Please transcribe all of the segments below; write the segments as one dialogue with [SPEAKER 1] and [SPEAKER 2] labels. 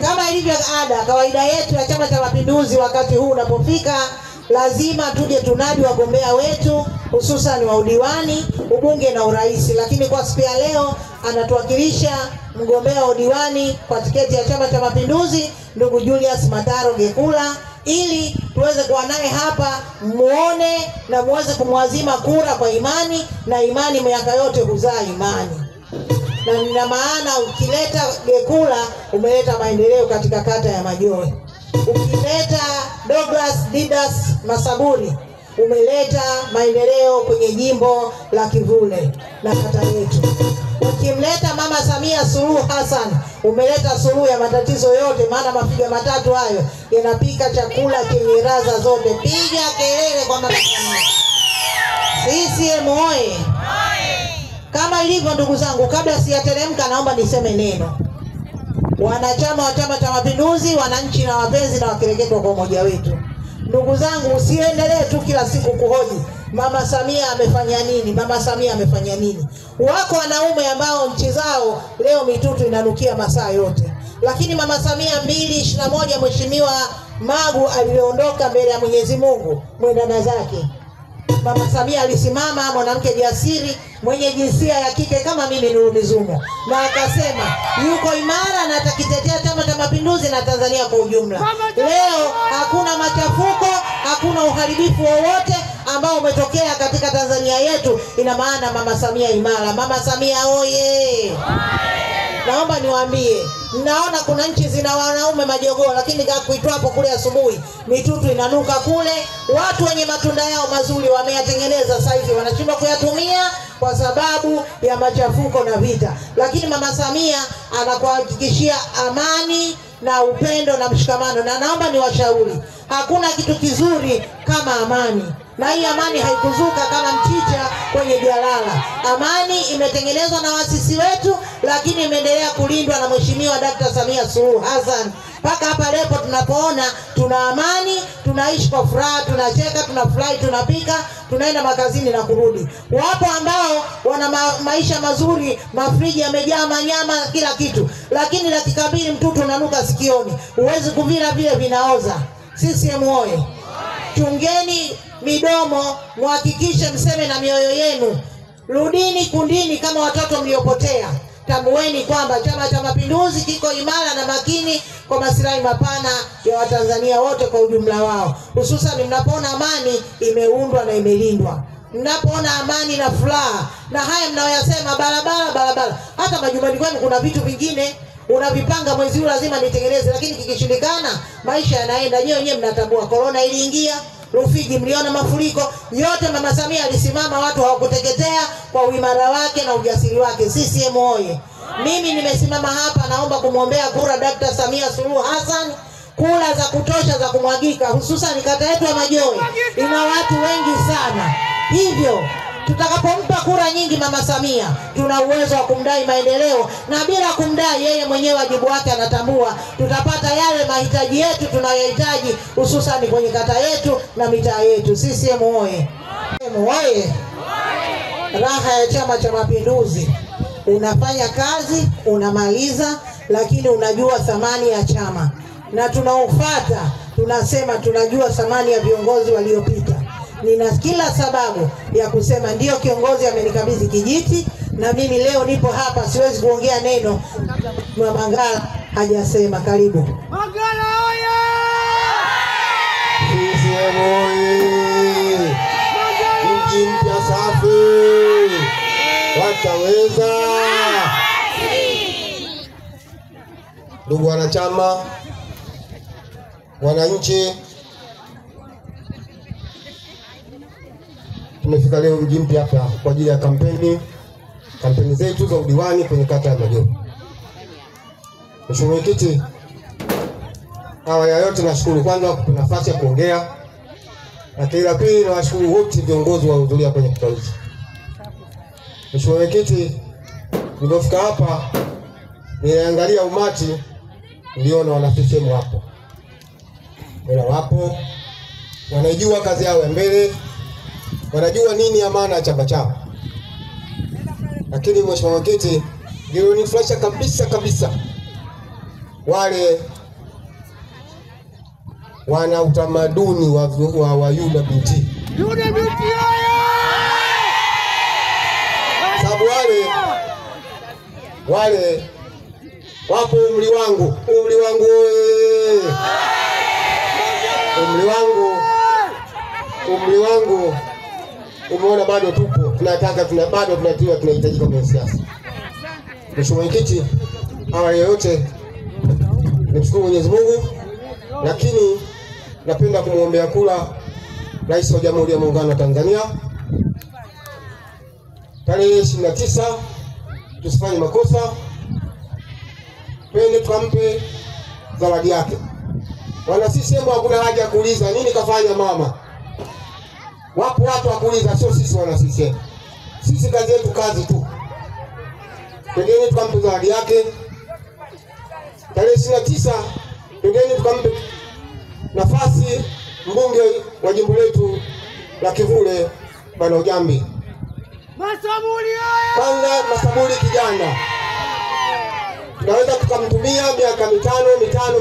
[SPEAKER 1] Kama ilivyo ada, kawaida yetu ya Chama cha Mapinduzi, wakati huu unapofika lazima tuje tunadi wagombea wetu, hususan wa udiwani, ubunge na urais. Lakini kwa siku ya leo anatuwakilisha mgombea wa udiwani kwa tiketi ya Chama cha Mapinduzi, ndugu Julius Mataro Gekula, ili tuweze kuwa naye hapa muone na muweze kumwazima kura kwa imani, na imani miaka yote huzaa imani. Na nina maana ukileta Gekula umeleta maendeleo katika kata ya Majoe. Ukileta Douglas Didas Masaburi umeleta maendeleo kwenye jimbo la Kivule na kata yetu. Ukimleta Mama Samia Suluhu Hassan umeleta suluhu ya matatizo yote, maana mafiga matatu hayo yanapika chakula chenye raza zote. Piga kelele kwa Mama Samia. CCM oye! Kama ilivyo ndugu zangu, kabla sijateremka naomba niseme neno. Wanachama wa Chama cha Mapinduzi, wananchi na wapenzi na wakereketwa kwa umoja wetu. Ndugu zangu, usiendelee tu kila siku kuhoji Mama Samia amefanya nini, Mama Samia amefanya nini. Wako wanaume ambao nchi zao leo mitutu inanukia masaa yote. Lakini Mama Samia 2021 Mheshimiwa Magu aliondoka mbele ya Mwenyezi Mungu mwendana zake. Mama Samia alisimama, mwanamke jasiri mwenye jinsia ya kike kama mimi Nurudizungu, na akasema yuko imara na atakitetea Chama cha Mapinduzi na Tanzania kwa ujumla. Leo hakuna machafuko, hakuna uharibifu wowote ambao umetokea katika Tanzania yetu. Ina maana Mama Samia imara. Mama Samia oye! Naomba niwaambie, naona kuna nchi zina wanaume majogoo, lakini kuitwa hapo kule asubuhi mitutu inanuka kule. Watu wenye matunda yao mazuri wameyatengeneza, sasa hivi wanashindwa kuyatumia kwa sababu ya machafuko na vita. Lakini Mama Samia anakuhakikishia amani na upendo na mshikamano, na naomba niwashauri, hakuna kitu kizuri kama amani. Na hii amani haikuzuka kama mchicha kwenye jalala. Amani imetengenezwa na wasisi wetu, lakini imeendelea kulindwa na Mheshimiwa Dr. Samia Suluhu Hassan. Mpaka hapa leo tunapoona tuna amani, tunaishi kwa furaha, tunacheka, tunafurahi, tunapika, tunaenda makazini na kurudi. Wapo ambao wana maisha mazuri, mafriji yamejaa manyama, kila kitu, lakini dakika mbili mtutu unanuka sikioni, huwezi kuvira vile vinaoza. CCM oye! Chungeni midomo, muhakikishe mseme na mioyo yenu. Rudini kundini kama watoto mliopotea. Tambueni kwamba Chama cha Mapinduzi kiko imara na makini kwa maslahi mapana ya Watanzania wote kwa ujumla wao. Hususan mnapoona amani imeundwa na imelindwa. Mnapoona amani na furaha, na haya mnaoyasema barabara, hata majumbani kwenu kuna vitu vingine unavipanga mwezi huu lazima nitengeneze, lakini kikishindikana maisha yanaenda. Nyewe mnatambua corona iliingia, Rufiji mliona mafuriko yote. Mama Samia alisimama, watu hawakuteketea kwa uimara wake na ujasiri wake. CCM oye! Mimi nimesimama hapa, naomba kumwombea kura Dr. Samia Suluhu Hassan, kura za kutosha za kumwagika, hususan kata yetu ya Majoe ina watu wengi sana. Hivyo tutakapompa kura nyingi Mama Samia, tuna uwezo wa kumdai maendeleo, na bila kumdai yeye mwenyewe wajibu wake anatambua, tutapata yale mahitaji yetu tunayohitaji, hususan kwenye kata yetu na mitaa yetu. CCM oye! Oye! Raha ya Chama cha Mapinduzi, unafanya kazi, unamaliza, lakini unajua thamani ya chama, na tunaofuata tunasema tunajua thamani ya viongozi waliopita. Nina kila sababu ya kusema ndio kiongozi amenikabidhi kijiti, na mimi leo nipo hapa, siwezi kuongea neno Mama Ngala hajasema. Karibu Mangala oye!
[SPEAKER 2] CCM oye! Mji mpya safi, wataweza. Ndugu wanachama, wananchi, tumefika leo mji mpya hapa kwa ajili ya kampeni zetu za udiwani kwenye kata ya Majoe. Mheshimiwa Mwenyekiti, awali ya yote nashukuru kwanza kwa nafasi ya kuongea, lakini la pili nawashukuru wote viongozi waliohudhuria kwenye kikao hiki. Mheshimiwa Mwenyekiti, nilipofika hapa niliangalia umati, niliona wana CCM hapo. Wapo wanajua kazi yao ya mbele, wanajua nini amana ya chama chao. Lakini Mheshimiwa Mwenyekiti, nilionifurahisha kabisa wale wana utamaduni wa UWT. Sababu wale wapo umri wangu umeona, bado tupo bado tunahitajika kwenye siasa. Mheshimiwa Mwenyekiti, awali yote nimshukuru Mwenyezi Mungu, lakini napenda kumwombea kula Rais wa Jamhuri ya Muungano wa Tanzania tarehe 29. Tusifanye makosa, twende tukampe zawadi yake. Wana CCM hakuna haja ya kuuliza nini kafanya mama. Wapo watu wa kuuliza, sio sisi wana CCM. Sisi kazi yetu kazi tu. Twendeni tukampe zawadi yake tarehe 29. Twendeni tukampe nafasi mbunge wa jimbo letu la Kivule Bwana Ujambi. Kwanza Masaburi kijana, tunaweza tukamtumia miaka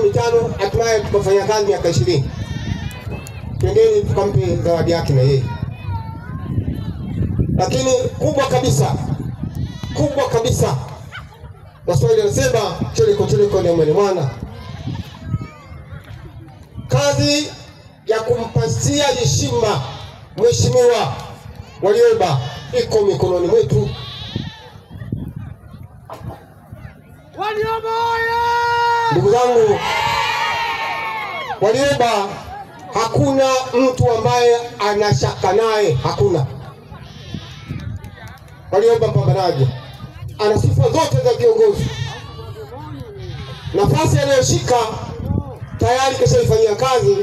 [SPEAKER 2] mitano, hatimaye tukafanya kazi miaka 20. Twendeni tukampe zawadi yake na yeye. Lakini kubwa kabisa, Waswahili wanasema cheleko ni mwene mwana. Kazi ya kumpatia heshima Mheshimiwa Warioba iko mikononi mwetu. Ndugu zangu, Warioba hakuna mtu ambaye anashaka naye, hakuna. Warioba mpambanaji, ana sifa zote za kiongozi. Nafasi anayoshika tayari keshaifanyia kazi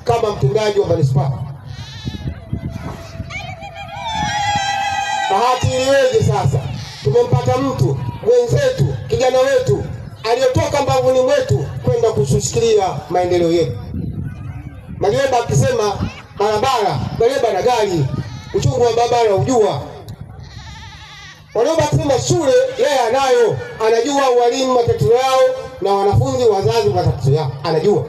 [SPEAKER 2] kama mtendaji wa manispaa. Bahati iliweje sasa, tumempata mtu mwenzetu, kijana wetu aliyotoka mbavuni mwetu kwenda kushikilia maendeleo yetu. Warioba akisema barabara, Warioba na gari, uchungu wa barabara ujua. Warioba akisema shule, yeye anayo, anajua walimu matatizo yao na wanafunzi wazazi matatizo yao, anajua.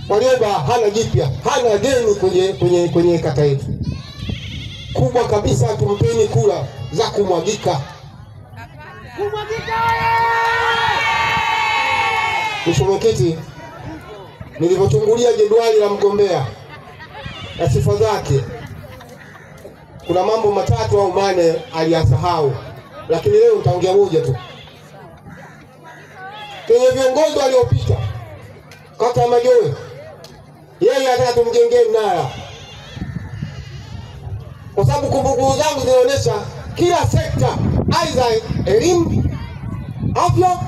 [SPEAKER 2] Warioba hana jipya, hana geni kwenye kata yetu. Kubwa kabisa, tumpeni kula za kumwagika. Mheshimiwa Mwenyekiti, nilivyochungulia jedwali la mgombea na sifa zake, kuna mambo matatu au mane aliyasahau, lakini leo nitaongea moja tu. Kwenye viongozi waliopita kata ya Majowe, yeye anataka tumjengee mnara, kwa sababu kumbukumbu zangu zinaonyesha kila sekta, aidha elimu, afya,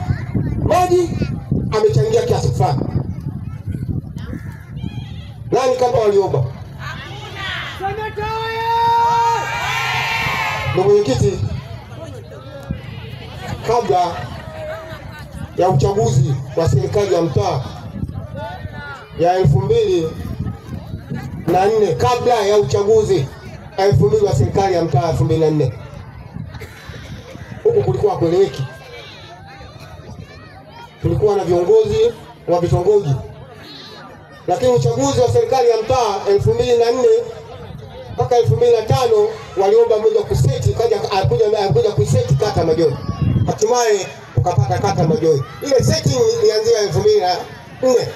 [SPEAKER 2] maji, amechangia kiasi fulani. Nani kama Warioba? Ndugu Mwenyekiti, kabla ya uchaguzi wa serikali ya mtaa ya 2004, kabla ya uchaguzi 2000 wa serikali ya mtaa 2004, huko kulikuwa kueleweki. Tulikuwa na viongozi wa vitongoji, lakini uchaguzi wa serikali ya mtaa 2004 mpaka 2005 Warioba mmoja kuseti alikuja kuseti kata Majowe. Hatimaye tukapata kata Majowe. Ile setting ilianzia 2004.